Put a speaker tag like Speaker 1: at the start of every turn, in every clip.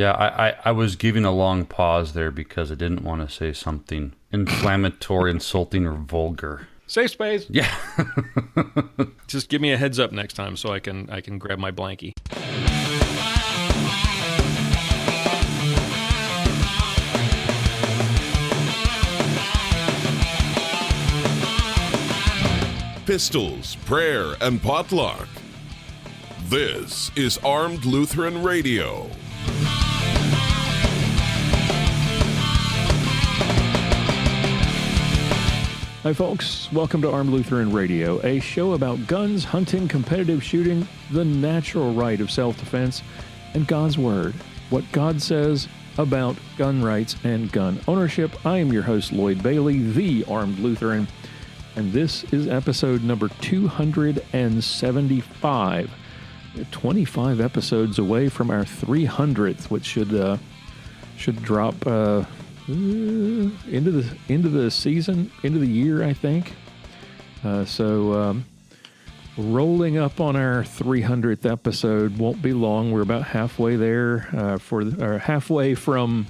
Speaker 1: Yeah, I was giving a long pause there because I didn't want to say something inflammatory, insulting, or vulgar.
Speaker 2: Safe space.
Speaker 1: Yeah.
Speaker 2: Just give me a heads up next time so I can grab my blankie.
Speaker 3: Pistols, prayer, and potluck. This is Armed Lutheran Radio.
Speaker 4: Hi folks, welcome to Armed Lutheran Radio, a show about guns, hunting, competitive shooting, the natural right of self-defense, and God's Word, what God says about gun rights and gun ownership. I am your host, Lloyd Bailey, the Armed Lutheran, and this is episode number 275. We're 25 episodes away from our 300th, which should drop into the season, into the year, I think. Rolling up on our 300th episode. Won't be long. We're about halfway there. Halfway from.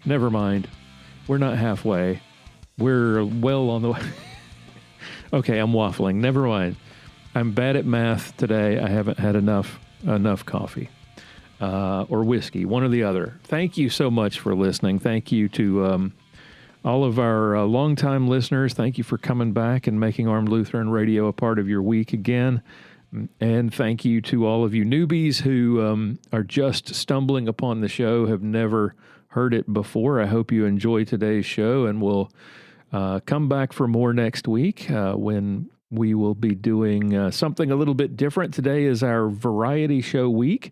Speaker 4: Never mind. We're not halfway. We're well on the way. Okay, I'm waffling. Never mind. I'm bad at math today. I haven't had enough coffee. Or whiskey, one or the other. Thank you so much for listening. Thank you to all of our longtime listeners. Thank you for coming back and making Armed Lutheran Radio a part of your week again. And thank you to all of you newbies who are just stumbling upon the show, have never heard it before. I hope you enjoy today's show, and we'll come back for more next week when we will be doing something a little bit different. Today is our variety show week.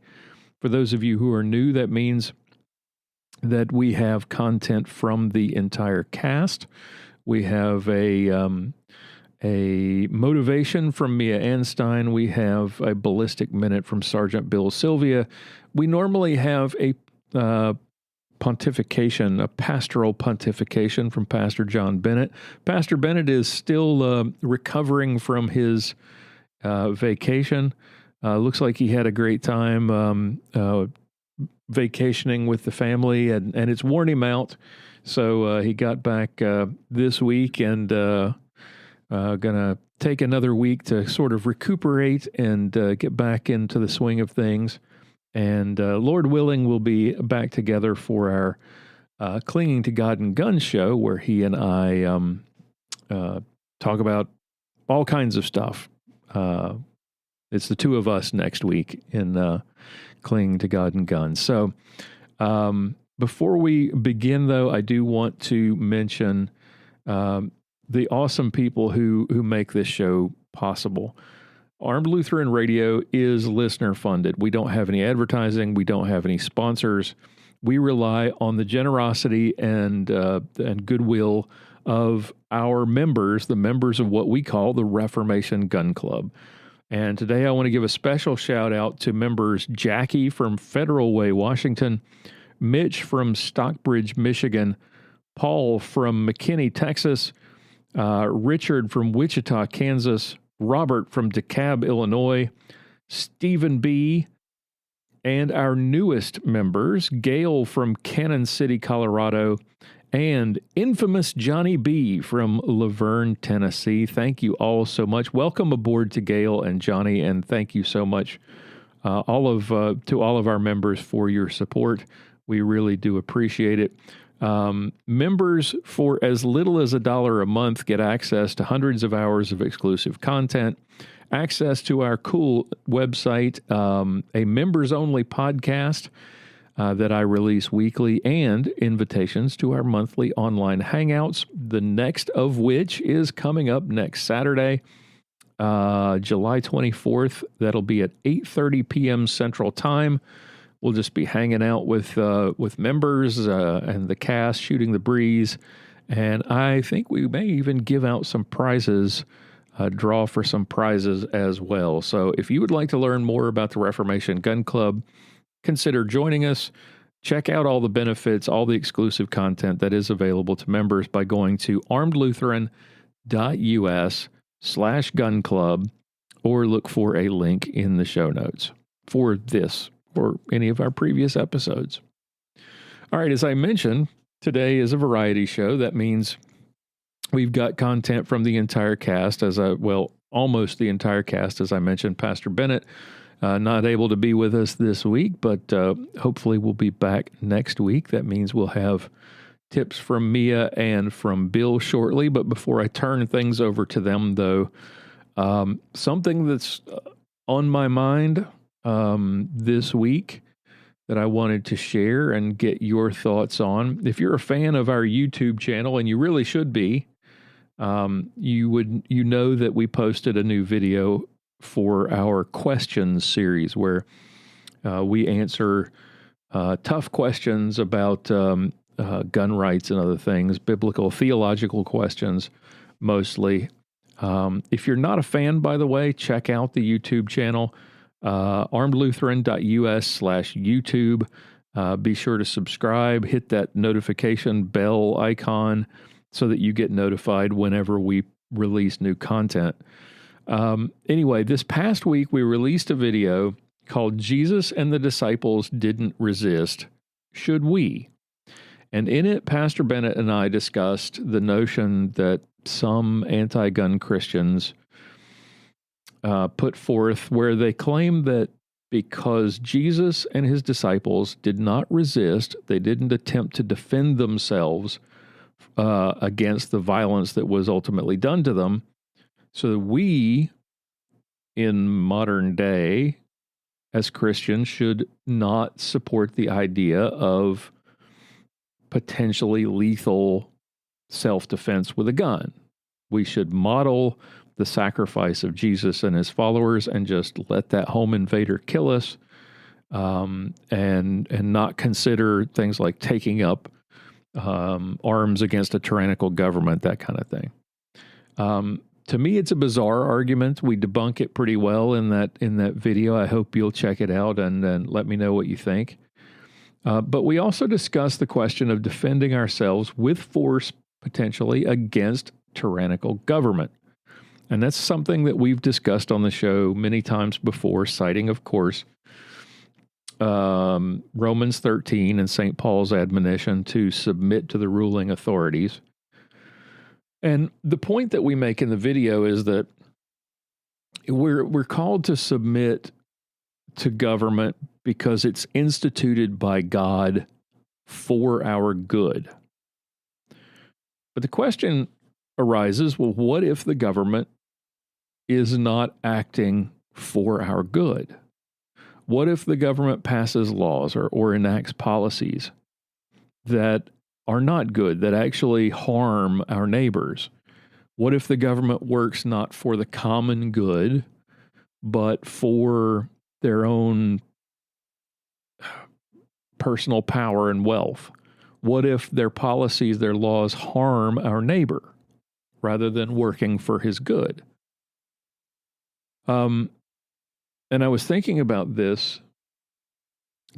Speaker 4: For those of you who are new, that means that we have content from the entire cast. We have a motivation from Mia Anstein. We have a ballistic minute from Sergeant Bill Sylvia. We normally have a pontification, a pastoral pontification from Pastor John Bennett. Pastor Bennett is still recovering from his vacation. Looks like he had a great time vacationing with the family, and it's worn him out. So he got back this week and gonna take another week to sort of recuperate and get back into the swing of things. And Lord willing, we'll be back together for our Clinging to God and Guns show, where he and I talk about all kinds of stuff. It's the two of us next week in Clinging to God and Guns. So before we begin, though, I do want to mention the awesome people who make this show possible. Armed Lutheran Radio is listener funded. We don't have any advertising. We don't have any sponsors. We rely on the generosity and goodwill of our members, the members of what we call the Reformation Gun Club. And today I want to give a special shout out to members Jackie from Federal Way, Washington, Mitch from Stockbridge, Michigan, Paul from McKinney, Texas, Richard from Wichita, Kansas, Robert from DeKalb, Illinois, Stephen B., and our newest members, Gail from Cannon City, Colorado, and infamous Johnny B. from Laverne, Tennessee. Thank you all so much. Welcome aboard to Gail and Johnny, and thank you so much to all of our members for your support. We really do appreciate it. Members for as little as $1 a month get access to hundreds of hours of exclusive content, access to our cool website, a members-only podcast that I release weekly, and invitations to our monthly online hangouts, the next of which is coming up next Saturday, July 24th. That'll be at 8:30 p.m. Central Time. We'll just be hanging out with members and the cast, shooting the breeze, and I think we may even give out some prizes, draw for some prizes as well. So if you would like to learn more about the Reformation Gun Club, consider joining us. Check out all the benefits, all the exclusive content that is available to members by going to armedlutheran.us/gun club, or look for a link in the show notes for this or any of our previous episodes. All right, as I mentioned, today is a variety show. That means we've got content from the entire cast, almost the entire cast. As I mentioned, Pastor Bennett not able to be with us this week, but hopefully we'll be back next week. That means we'll have tips from Mia and from Bill shortly. But before I turn things over to them, though, something that's on my mind this week that I wanted to share and get your thoughts on. If you're a fan of our YouTube channel, and you really should be, you know that we posted a new video for our questions series where we answer tough questions about gun rights and other things, biblical, theological questions mostly. If you're not a fan, by the way, check out the YouTube channel, armedlutheran.us/YouTube. Be sure to subscribe, hit that notification bell icon so that you get notified whenever we release new content. Anyway, this past week we released a video called Jesus and the Disciples Didn't Resist, Should We? And in it, Pastor Bennett and I discussed the notion that some anti-gun Christians put forth, where they claim that because Jesus and his disciples did not resist, they didn't attempt to defend themselves against the violence that was ultimately done to them, so that we, in modern day, as Christians, should not support the idea of potentially lethal self-defense with a gun. We should model the sacrifice of Jesus and his followers and just let that home invader kill us, and not consider things like taking up arms against a tyrannical government, that kind of thing. To me, it's a bizarre argument. We debunk it pretty well in that video. I hope you'll check it out and let me know what you think. But we also discuss the question of defending ourselves with force, potentially, against tyrannical government. And that's something that we've discussed on the show many times before, citing, of course, Romans 13 and St. Paul's admonition to submit to the ruling authorities. And the point that we make in the video is that we're called to submit to government because it's instituted by God for our good. But the question arises, well, what if the government is not acting for our good? What if the government passes laws or enacts policies that are not good, that actually harm our neighbors? What if the government works not for the common good, but for their own personal power and wealth? What if their policies, their laws harm our neighbor rather than working for his good? And I was thinking about this,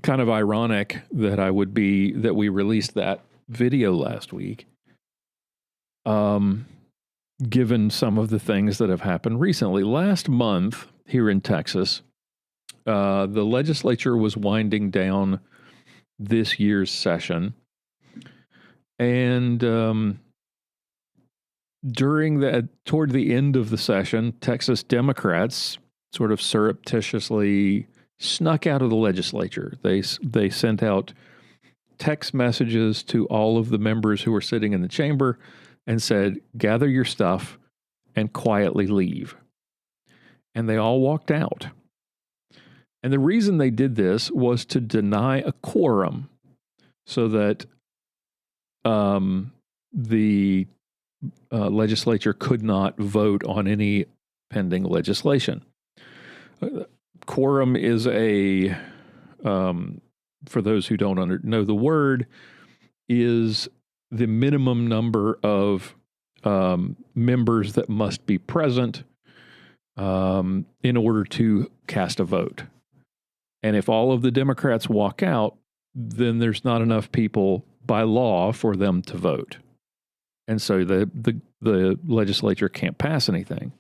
Speaker 4: kind of ironic that we released that video last week, given some of the things that have happened recently. Last month here in Texas, the legislature was winding down this year's session. And toward the end of the session, Texas Democrats sort of surreptitiously snuck out of the legislature. They sent out text messages to all of the members who were sitting in the chamber and said, gather your stuff and quietly leave. And they all walked out. And the reason they did this was to deny a quorum so that the legislature could not vote on any pending legislation. Quorum is for those who don't know the word, is the minimum number of members that must be present in order to cast a vote. And if all of the Democrats walk out, then there's not enough people by law for them to vote. And so the legislature can't pass anything.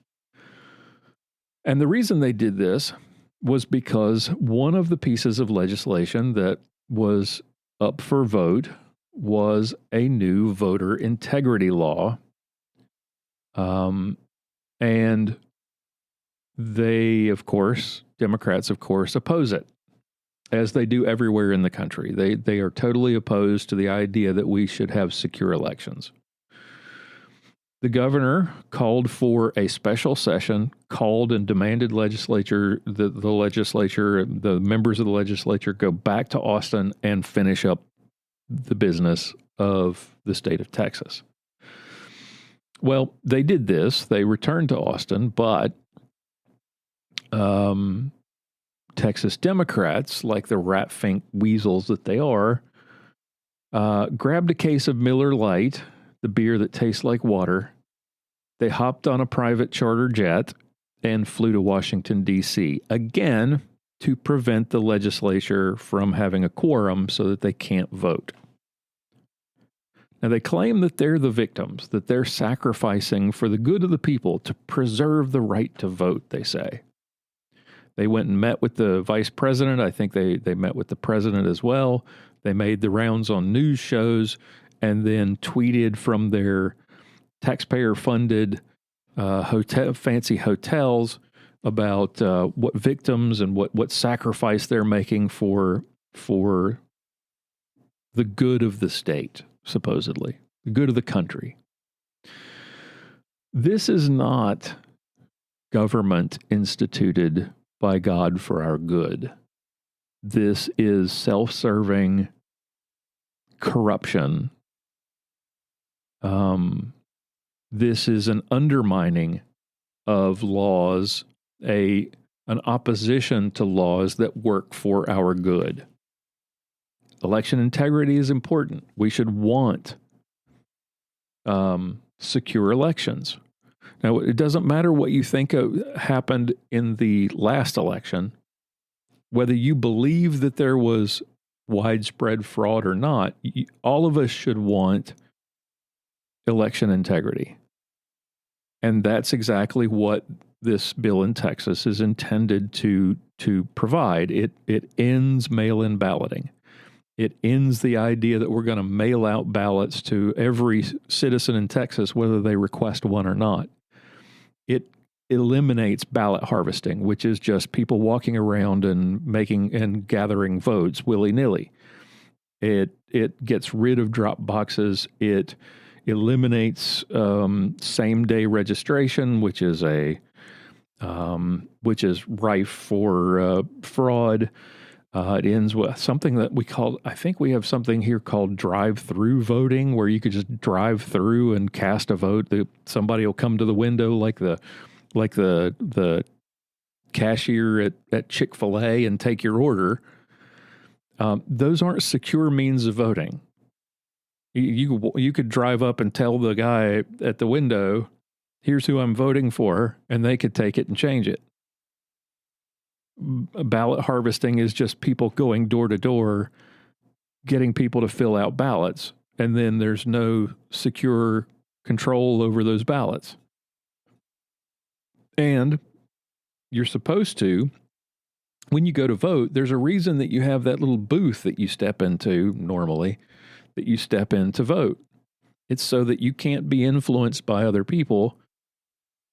Speaker 4: And the reason they did this was because one of the pieces of legislation that was up for vote was a new voter integrity law. And they, of course, Democrats, of course, oppose it, as they do everywhere in the country. They are totally opposed to the idea that we should have secure elections. The governor called for a special session, called and demanded the members of the legislature go back to Austin and finish up the business of the state of Texas. Well, they did this. They returned to Austin, but Texas Democrats, like the rat-fink weasels that they are, grabbed a case of Miller Lite, the beer that tastes like water. They hopped on a private charter jet and flew to Washington, D.C., again, to prevent the legislature from having a quorum so that they can't vote. Now, they claim that they're the victims, that they're sacrificing for the good of the people to preserve the right to vote, they say. They went and met with the vice president. I think they met with the president as well. They made the rounds on news shows and then tweeted from their taxpayer-funded fancy hotels about what victims and what sacrifice they're making for the good of the state, supposedly, the good of the country. This is not government instituted by God for our good. This is self-serving corruption. This is an undermining of laws, an opposition to laws that work for our good. Election integrity is important. We should want secure elections. Now, it doesn't matter what you think happened in the last election, whether you believe that there was widespread fraud or not, all of us should want election integrity. And that's exactly what this bill in Texas is intended to provide. It ends mail-in balloting. It ends the idea that we're going to mail out ballots to every citizen in Texas, whether they request one or not. It eliminates ballot harvesting, which is just people walking around and gathering votes willy-nilly. It gets rid of drop boxes. It eliminates same-day registration, which is rife for fraud. It ends with something that I think we have something here called drive-through voting, where you could just drive through and cast a vote. Somebody will come to the window like the cashier at Chick-fil-A and take your order. Those aren't secure means of voting. You could drive up and tell the guy at the window, here's who I'm voting for, and they could take it and change it. Ballot harvesting is just people going door to door, getting people to fill out ballots, and then there's no secure control over those ballots. And you're supposed to, when you go to vote, there's a reason that you have that little booth that you step into normally, that you step in to vote. It's so that you can't be influenced by other people.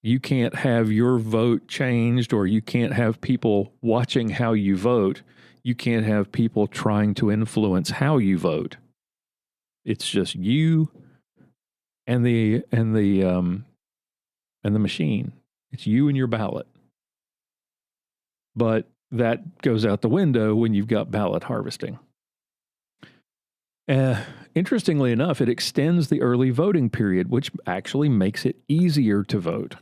Speaker 4: You can't have your vote changed, or you can't have people watching how you vote. You can't have people trying to influence how you vote. It's just you and the machine. It's you and your ballot. But that goes out the window when you've got ballot harvesting. Interestingly enough, it extends the early voting period, which actually makes it easier to vote.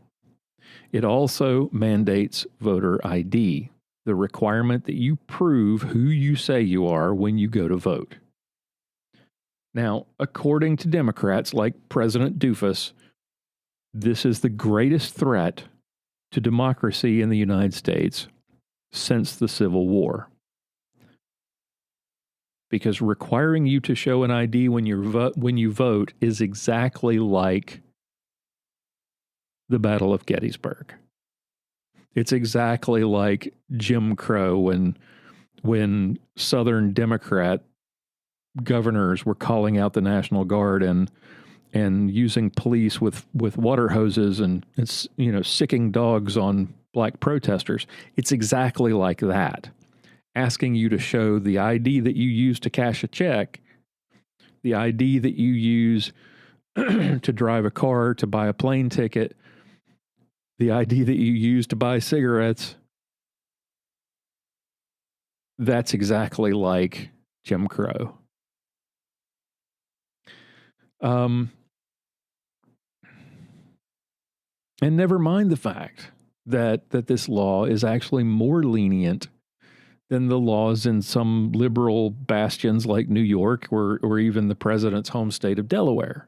Speaker 4: It also mandates voter ID, the requirement that you prove who you say you are when you go to vote. Now, according to Democrats like President Doofus, this is the greatest threat to democracy in the United States since the Civil War. Because requiring you to show an ID when you vote is exactly like the Battle of Gettysburg. It's exactly like Jim Crow when Southern Democrat governors were calling out the National Guard and using police with water hoses and sicking dogs on black protesters. It's exactly like that. Asking you to show the ID that you use to cash a check, the ID that you use to drive a car, to buy a plane ticket, the ID that you use to buy cigarettes. That's exactly like Jim Crow. And never mind the fact that this law is actually more lenient than the laws in some liberal bastions like New York or even the president's home state of Delaware.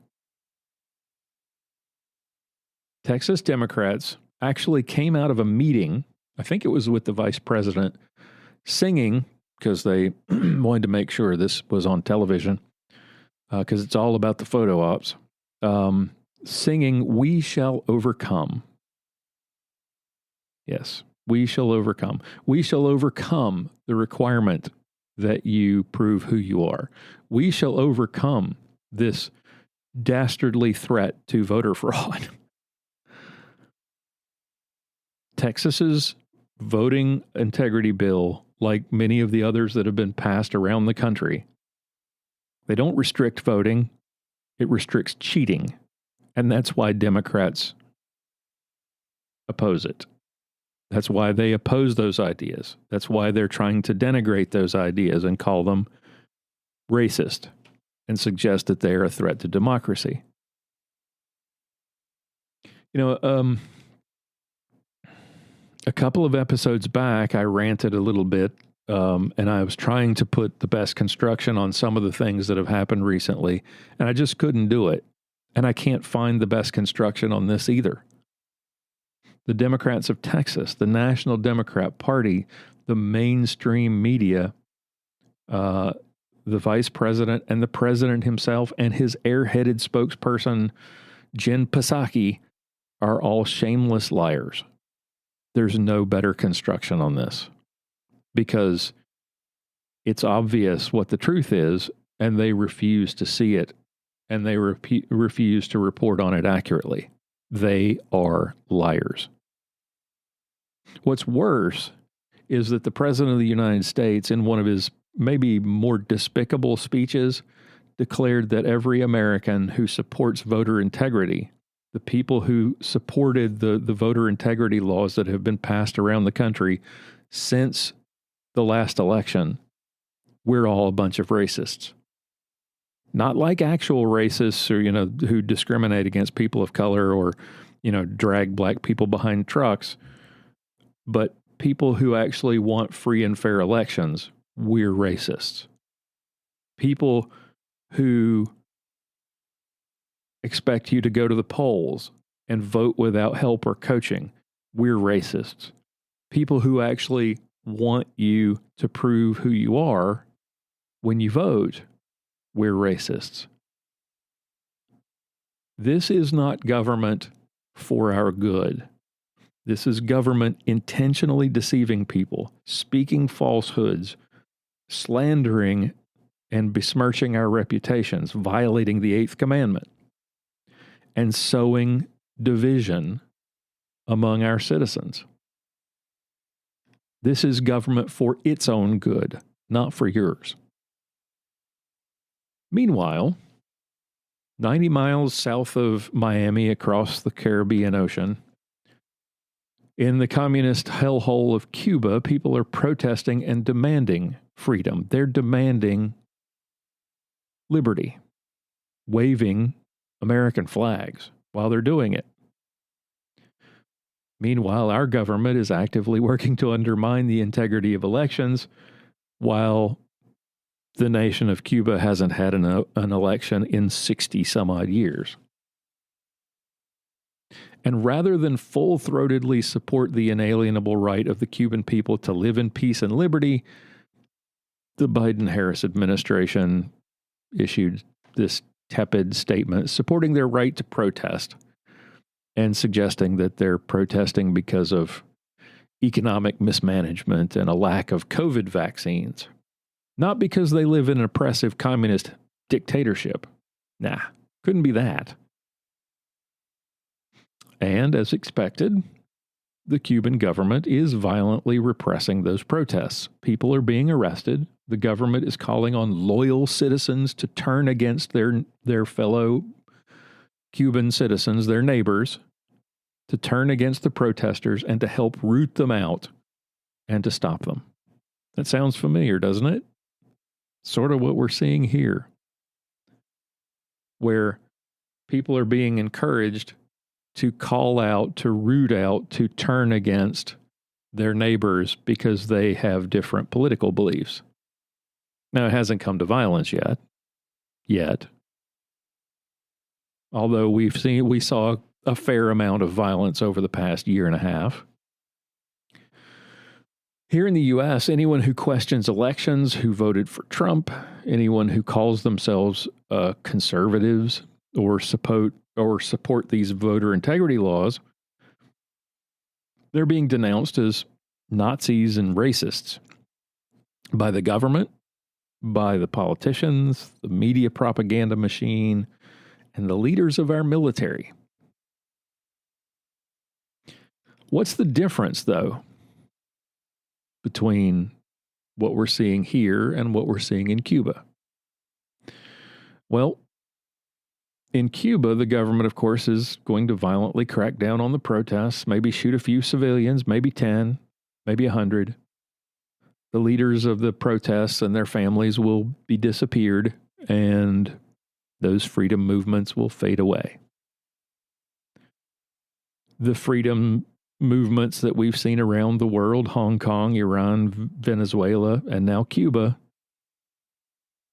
Speaker 4: Texas Democrats actually came out of a meeting, I think it was with the vice president, singing, because they wanted to make sure this was on television, because it's all about the photo ops, singing, "We shall overcome." Yes, we shall overcome. We shall overcome the requirement that you prove who you are. We shall overcome this dastardly threat to voter fraud. Texas's voting integrity bill, like many of the others that have been passed around the country, they don't restrict voting. It restricts cheating. And that's why Democrats oppose it. That's why they oppose those ideas. That's why they're trying to denigrate those ideas and call them racist and suggest that they are a threat to democracy. A couple of episodes back, I ranted a little bit, and I was trying to put the best construction on some of the things that have happened recently, and I just couldn't do it. And I can't find the best construction on this either. The Democrats of Texas, the National Democrat Party, the mainstream media, the vice president and the president himself and his airheaded spokesperson, Jen Psaki, are all shameless liars. There's no better construction on this because it's obvious what the truth is, and they refuse to see it, and they refuse to report on it accurately. They are liars. What's worse is that the President of the United States, in one of his maybe more despicable speeches, declared that every American who supports voter integrity, the people who supported the voter integrity laws that have been passed around the country since the last election, we're all a bunch of racists. Not like actual racists or, who discriminate against people of color or, drag black people behind trucks, but people who actually want free and fair elections, we're racists. People who expect you to go to the polls and vote without help or coaching, we're racists. People who actually want you to prove who you are when you vote, we're racists. This is not government for our good. This is government intentionally deceiving people, speaking falsehoods, slandering and besmirching our reputations, violating the 8th commandment, and sowing division among our citizens. This is government for its own good, not for yours. Meanwhile, 90 miles south of Miami across the Caribbean Ocean, in the communist hellhole of Cuba, people are protesting and demanding freedom. They're demanding liberty, waving American flags while they're doing it. Meanwhile, our government is actively working to undermine the integrity of elections while the nation of Cuba hasn't had an election in 60 some odd years. And rather than full-throatedly support the inalienable right of the Cuban people to live in peace and liberty, the Biden-Harris administration issued this tepid statement supporting their right to protest and suggesting that they're protesting because of economic mismanagement and a lack of COVID vaccines. Not because they live in an oppressive communist dictatorship. Nah, couldn't be that. And as expected, the Cuban government is violently repressing those protests. People are being arrested. The government is calling on loyal citizens to turn against their fellow Cuban citizens, their neighbors, to turn against the protesters and to help root them out and to stop them. That sounds familiar, doesn't it? Sort of what we're seeing here, where people are being encouraged to call out, to root out, to turn against their neighbors because they have different political beliefs. Now, it hasn't come to violence yet. Although we saw a fair amount of violence over the past year and a half. Here in the U.S., anyone who questions elections, who voted for Trump, anyone who calls themselves conservatives or support these voter integrity laws, they're being denounced as Nazis and racists by the government, by the politicians, the media propaganda machine, and the leaders of our military. What's the difference, though, between what we're seeing here and what we're seeing in Cuba? Well, in Cuba, the government, of course, is going to violently crack down on the protests, maybe shoot a few civilians, maybe 10, maybe 100. The leaders of the protests and their families will be disappeared, and those freedom movements will fade away. The freedom movements that we've seen around the world, Hong Kong, Iran, Venezuela, and now Cuba,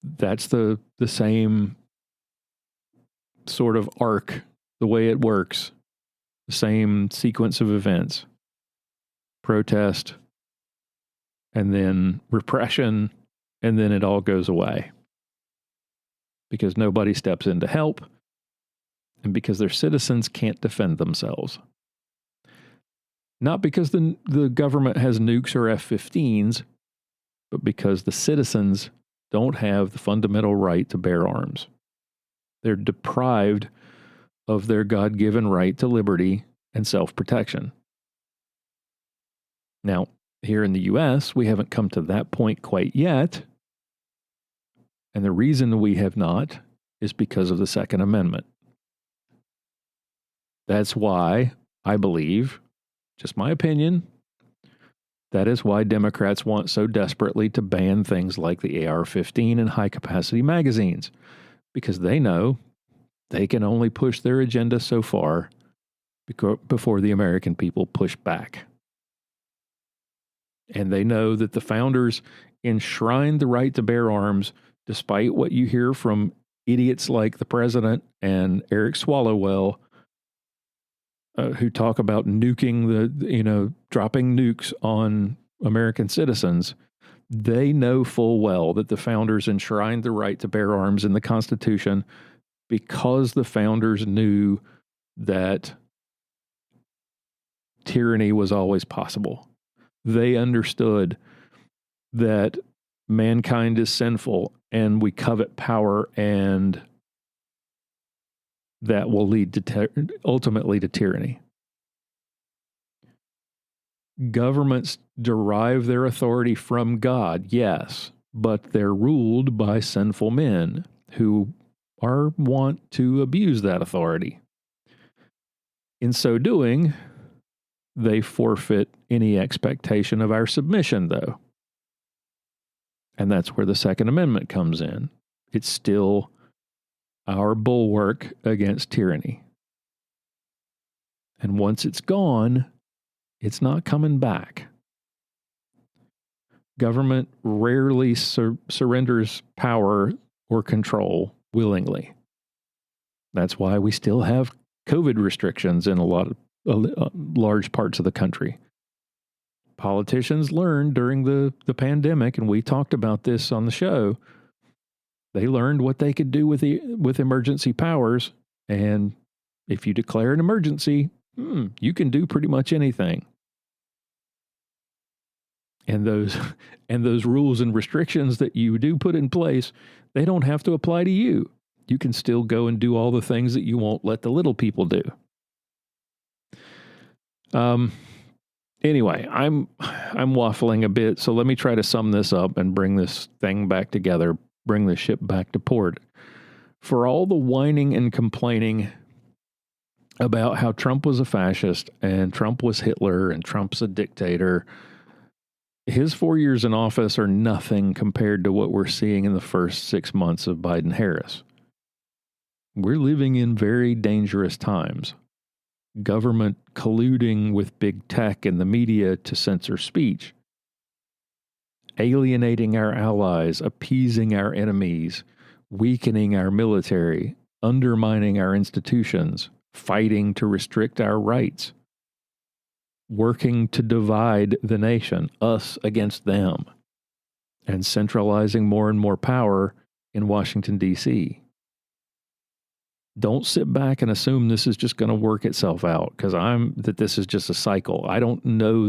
Speaker 4: that's the same sort of arc, the way it works, the same sequence of events. Protest, and then repression, and then it all goes away. Because nobody steps in to help, and because their citizens can't defend themselves. Not because the government has nukes or F-15s, but because the citizens don't have the fundamental right to bear arms. They're deprived of their God-given right to liberty and self-protection. Now, here in the U.S., we haven't come to that point quite yet. And the reason we have not is because of the Second Amendment. That's why I believe, just my opinion, that is why Democrats want so desperately to ban things like the AR-15 and high-capacity magazines, because they know they can only push their agenda so far before the American people push back. And they know that the founders enshrined the right to bear arms, despite what you hear from idiots like the president and Eric Swalwell, who talk about nuking dropping nukes on American citizens. They know full well that the founders enshrined the right to bear arms in the Constitution because the founders knew that tyranny was always possible. They understood that mankind is sinful and we covet power, and that will lead to ultimately to tyranny. Governments derive their authority from God, yes, but they're ruled by sinful men who want to abuse that authority. In so doing, they forfeit any expectation of our submission, though. And that's where the Second Amendment comes in. It's still our bulwark against tyranny. And once it's gone, it's not coming back. Government rarely surrenders power or control willingly. That's why we still have COVID restrictions in large parts of the country. Politicians learned during the pandemic, and we talked about this on the show. They learned what they could do with emergency powers, and if you declare an emergency, you can do pretty much anything. And those rules and restrictions that you do put in place, they don't have to apply to you. You can still go and do all the things that you won't let the little people do. Anyway, I'm waffling a bit, so let me try to sum this up and bring this thing back together, bring the ship back to port. For all the whining and complaining about how Trump was a fascist and Trump was Hitler and Trump's a dictator, his 4 years in office are nothing compared to what we're seeing in the first 6 months of Biden-Harris. We're living in very dangerous times. Government colluding with big tech and the media to censor speech, alienating our allies, appeasing our enemies, weakening our military, undermining our institutions, fighting to restrict our rights, working to divide the nation, us against them, and centralizing more and more power in Washington, D.C. Don't sit back and assume this is just going to work itself out, because that this is just a cycle. I don't know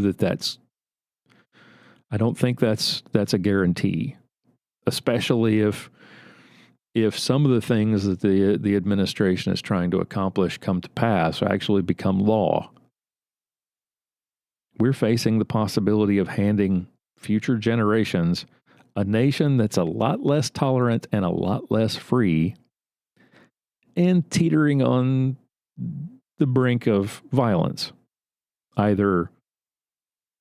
Speaker 4: I don't think that's a guarantee, especially if some of the things that the administration is trying to accomplish come to pass or actually become law. We're facing the possibility of handing future generations a nation that's a lot less tolerant and a lot less free, and teetering on the brink of violence, either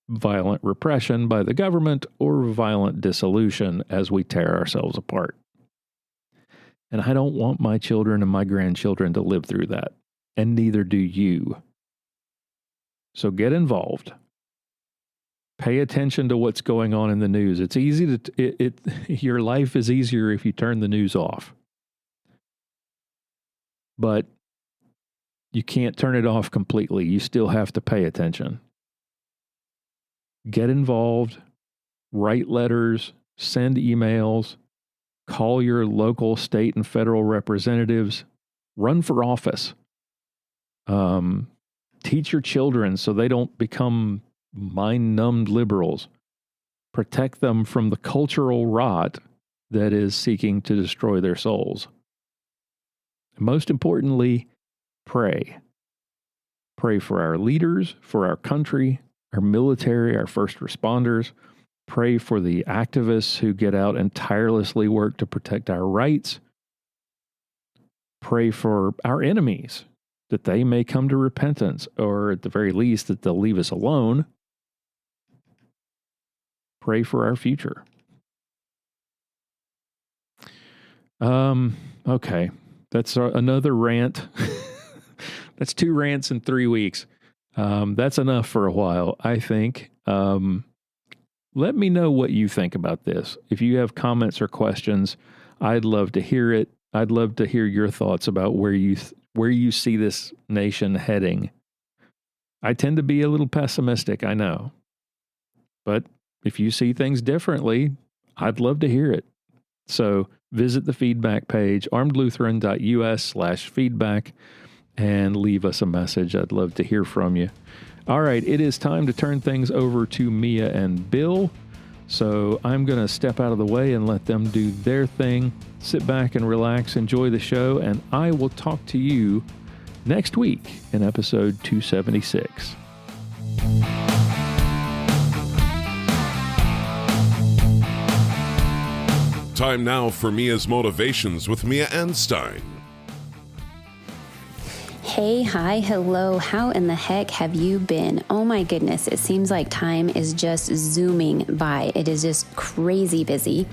Speaker 4: violent repression by the government or violent dissolution as we tear ourselves apart. And I don't want my children and my grandchildren to live through that, and neither do you. So get involved. Pay attention to what's going on in the news. It's easy your life is easier if you turn the news off. But you can't turn it off completely. You still have to pay attention. Get involved, write letters, send emails, call your local, state, and federal representatives, run for office. Teach your children so they don't become mind-numbed liberals. Protect them from the cultural rot that is seeking to destroy their souls. Most importantly, pray. Pray for our leaders, for our country, our military, our first responders. Pray for the activists who get out and tirelessly work to protect our rights. Pray for our enemies, that they may come to repentance, or at the very least, that they'll leave us alone. Pray for our future. Okay. That's another rant. That's 2 rants in 3 weeks. That's enough for a while, I think. Let me know what you think about this. If you have comments or questions, I'd love to hear it. I'd love to hear your thoughts about where you see this nation heading. I tend to be a little pessimistic, I know. But if you see things differently, I'd love to hear it. So visit the feedback page, armedlutheran.us/feedback, and leave us a message. I'd love to hear from you. All right, it is time to turn things over to Mia and Bill. So I'm going to step out of the way and let them do their thing. Sit back and relax, enjoy the show, and I will talk to you next week in episode 276.
Speaker 3: Time now for Mia's Motivations with Mia Anstein.
Speaker 5: Hey, hi, hello. How in the heck have you been? Oh my goodness, it seems like time is just zooming by. It is just crazy busy.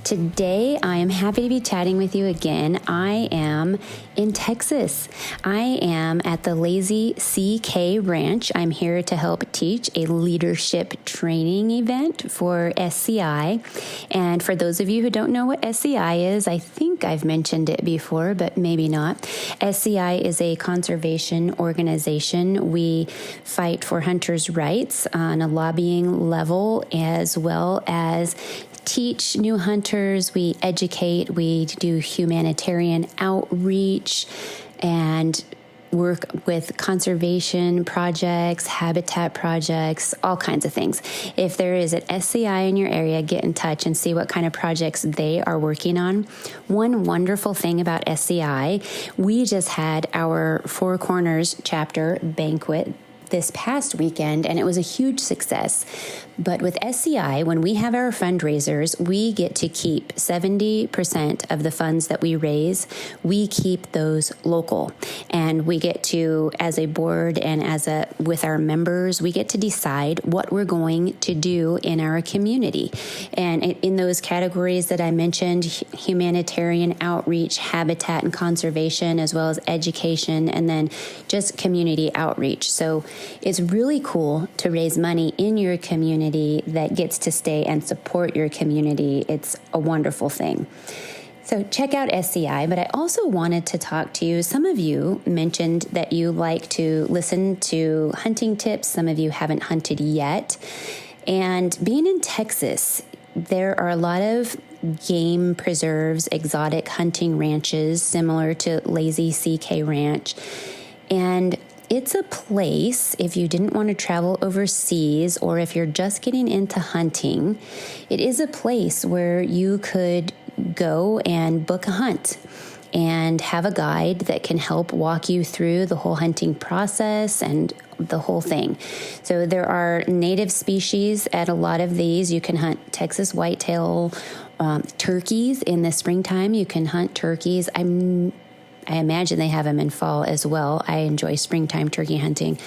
Speaker 5: Today, I am happy to be chatting with you again. I am in Texas. I am at the Lazy CK Ranch. I'm here to help teach a leadership training event for SCI. And for those of you who don't know what SCI is, I think I've mentioned it before, but maybe not. SCI is a conservation organization. We fight for hunters' rights on a lobbying level, as well as teach new hunters, we educate, we do humanitarian outreach, and work with conservation projects, habitat projects, all kinds of things. If there is an SCI in your area, get in touch and see what kind of projects they are working on. One wonderful thing about SCI, we just had our Four Corners chapter banquet this past weekend, and it was a huge success. But with SCI, when we have our fundraisers, we get to keep 70% of the funds that we raise. We keep those local, and we get to, as a board and with our members, we get to decide what we're going to do in our community. And in those categories that I mentioned, humanitarian outreach, habitat and conservation, as well as education, and then just community outreach. So it's really cool to raise money in your community that gets to stay and support your community. It's a wonderful thing. So check out SCI, but I also wanted to talk to you. Some of you mentioned that you like to listen to hunting tips. Some of you haven't hunted yet. And being in Texas, there are a lot of game preserves, exotic hunting ranches, similar to Lazy CK Ranch. And it's a place, if you didn't want to travel overseas or if you're just getting into hunting, it is a place where you could go and book a hunt and have a guide that can help walk you through the whole hunting process and the whole thing. So there are native species at a lot of these. You can hunt Texas whitetail, turkeys in the springtime. You can hunt turkeys. I imagine they have them in fall as well. I enjoy springtime turkey hunting.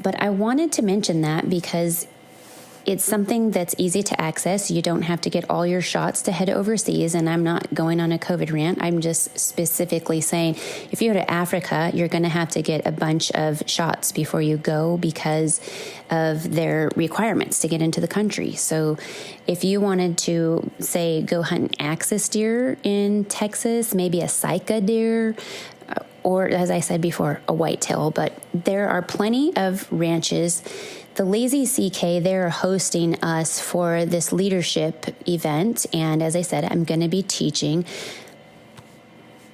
Speaker 5: But I wanted to mention that because it's something that's easy to access. You don't have to get all your shots to head overseas. And I'm not going on a COVID rant. I'm just specifically saying if you go to Africa, you're going to have to get a bunch of shots before you go because of their requirements to get into the country. So if you wanted to, say, go hunt an axis deer in Texas, maybe a Sika deer, or as I said before, a whitetail, but there are plenty of ranches. The Lazy CK, they're hosting us for this leadership event. And as I said, I'm going to be teaching.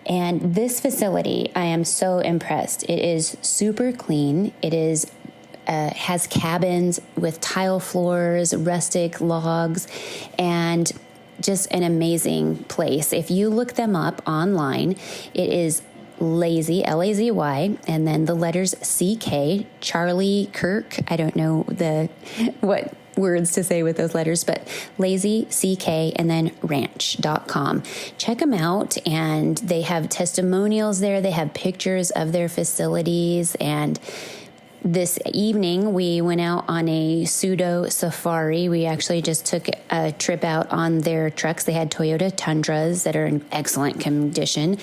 Speaker 5: And this facility, I am so impressed. It is super clean. It is has cabins with tile floors, rustic logs, and just an amazing place. If you look them up online, it is Lazy, Lazy, and then the letters CK, Charlie Kirk. I don't know what words to say with those letters, but Lazy, CK, and then ranch.com. Check them out, and they have testimonials there. They have pictures of their facilities, and this evening, we went out on a pseudo safari. We actually just took a trip out on their trucks. They had Toyota Tundras that are in excellent condition,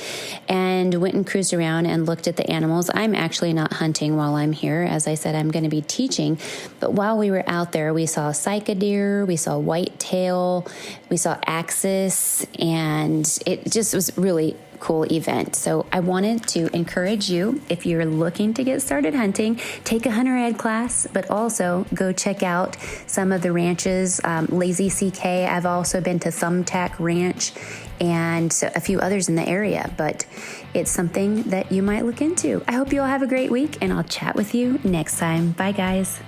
Speaker 5: and went and cruised around and looked at the animals. I'm actually not hunting while I'm here. As I said, I'm going to be teaching. But while we were out there, we saw Sika deer, we saw whitetail, we saw axis, and it just was really cool event. So I wanted to encourage you, if you're looking to get started hunting, take a hunter ed class, but also go check out some of the ranches. Lazy CK, I've also been to Thumbtack Ranch and a few others in the area, but it's something that you might look into. I hope you all have a great week, and I'll chat with you next time. Bye, guys.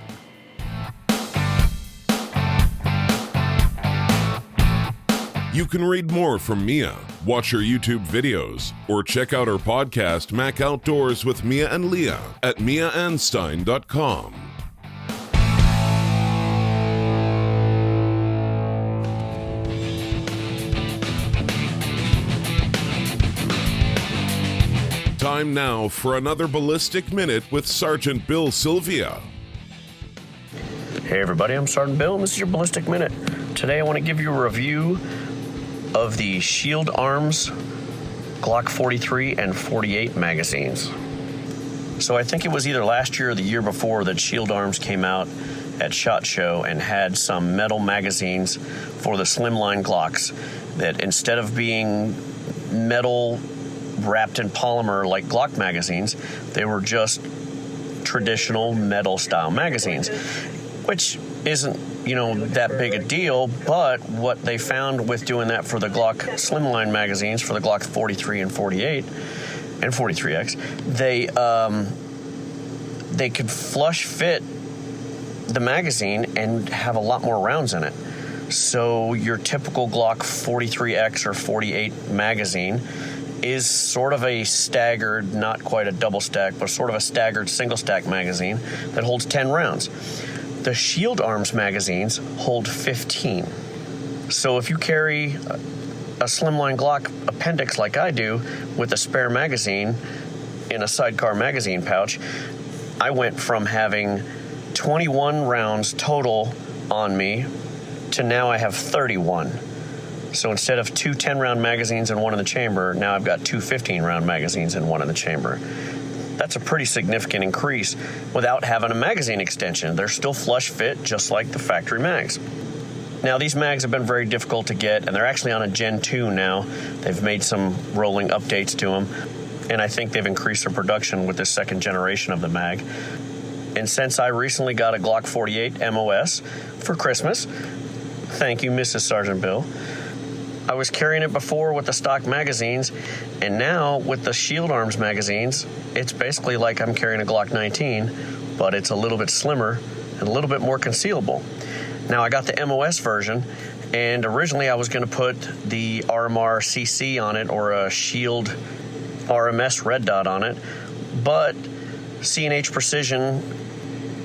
Speaker 3: You can read more from Mia, watch her YouTube videos, or check out her podcast, Mac Outdoors with Mia and Leah, at miaanstein.com. Time now for another Ballistic Minute with Sergeant Bill Sylvia.
Speaker 6: Hey everybody, I'm Sergeant Bill, and this is your Ballistic Minute. Today I want to give you a review of the Shield Arms Glock 43 and 48 magazines. So I think it was either last year or the year before that Shield Arms came out at SHOT Show and had some metal magazines for the slimline Glocks that instead of being metal wrapped in polymer like Glock magazines, they were just traditional metal style magazines, which isn't, that big a deal. But what they found with doing that for the Glock slimline magazines, for the Glock 43 and 48, and 43X, they could flush fit the magazine and have a lot more rounds in it. So your typical Glock 43X or 48 magazine is sort of a staggered, not quite a double stack, but sort of a staggered single stack magazine that holds 10 rounds. The Shield Arms magazines hold 15. So if you carry a slimline Glock appendix like I do with a spare magazine in a sidecar magazine pouch, I went from having 21 rounds total on me to now I have 31. So instead of two 10-round magazines and one in the chamber, now I've got two 15-round magazines and one in the chamber. That's a pretty significant increase without having a magazine extension. They're still flush fit, just like the factory mags. Now, these mags have been very difficult to get, and they're actually on a Gen 2 now. They've made some rolling updates to them, and I think they've increased their production with this second generation of the mag. And since I recently got a Glock 48 MOS for Christmas, thank you, Mrs. Sergeant Bill, I was carrying it before with the stock magazines, and now with the Shield Arms magazines, it's basically like I'm carrying a Glock 19, but it's a little bit slimmer and a little bit more concealable. Now, I got the MOS version, and originally I was going to put the RMR CC on it or a Shield RMS red dot on it, but C&H Precision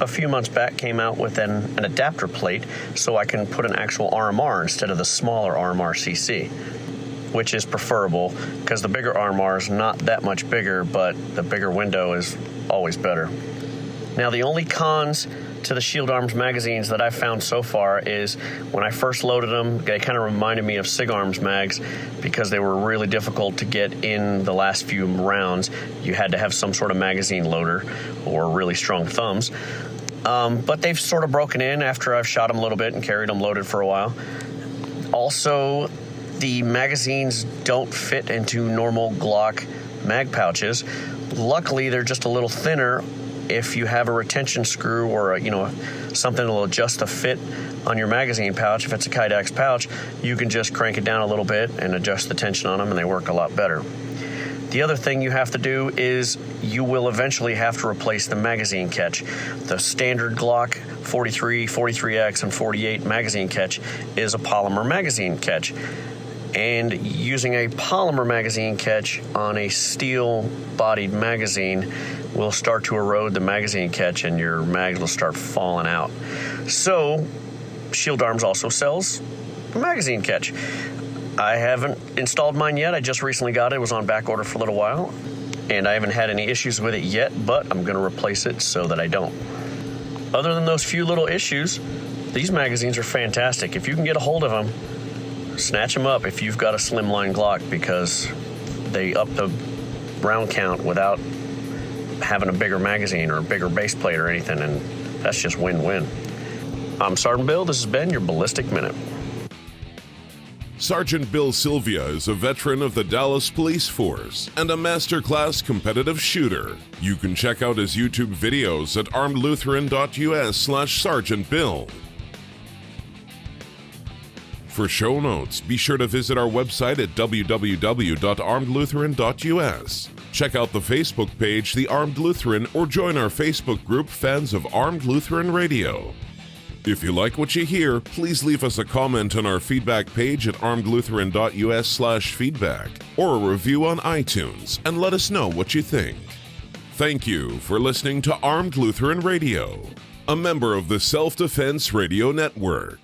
Speaker 6: a few months back came out with an adapter plate so I can put an actual RMR instead of the smaller RMR CC, which is preferable because the bigger RMR is not that much bigger, but the bigger window is always better. Now, the only cons to the Shield Arms magazines that I've found so far is when I first loaded them, they kind of reminded me of SIG Arms mags because they were really difficult to get in the last few rounds. You had to have some sort of magazine loader or really strong thumbs. But they've sort of broken in after I've shot them a little bit and carried them loaded for a while. Also, the magazines don't fit into normal Glock mag pouches. Luckily, they're just a little thinner. If you have a retention screw or something that will adjust the fit on your magazine pouch, if it's a Kydex pouch, you can just crank it down a little bit and adjust the tension on them, and they work a lot better. The other thing you have to do is you will eventually have to replace the magazine catch. The standard Glock 43, 43X, and 48 magazine catch is a polymer magazine catch. And using a polymer magazine catch on a steel-bodied magazine will start to erode the magazine catch and your mags will start falling out. So, Shield Arms also sells a magazine catch. I haven't installed mine yet. I just recently got it. It was on back order for a little while, and I haven't had any issues with it yet, but I'm going to replace it so that I don't. Other than those few little issues, these magazines are fantastic. If you can get a hold of them, snatch them up if you've got a slimline Glock because they up the round count without having a bigger magazine or a bigger base plate or anything, and that's just win-win. I'm Sergeant Bill. This has been your Ballistic Minute.
Speaker 3: Sergeant Bill Sylvia is a veteran of the Dallas Police Force and a masterclass competitive shooter. You can check out his YouTube videos at armedlutheran.us/Sergeant Bill. For show notes, be sure to visit our website at www.armedlutheran.us. Check out the Facebook page, The Armed Lutheran, or join our Facebook group, Fans of Armed Lutheran Radio. If you like what you hear, please leave us a comment on our feedback page at armedlutheran.us/feedback or a review on iTunes and let us know what you think. Thank you for listening to Armed Lutheran Radio, a member of the Self-Defense Radio Network.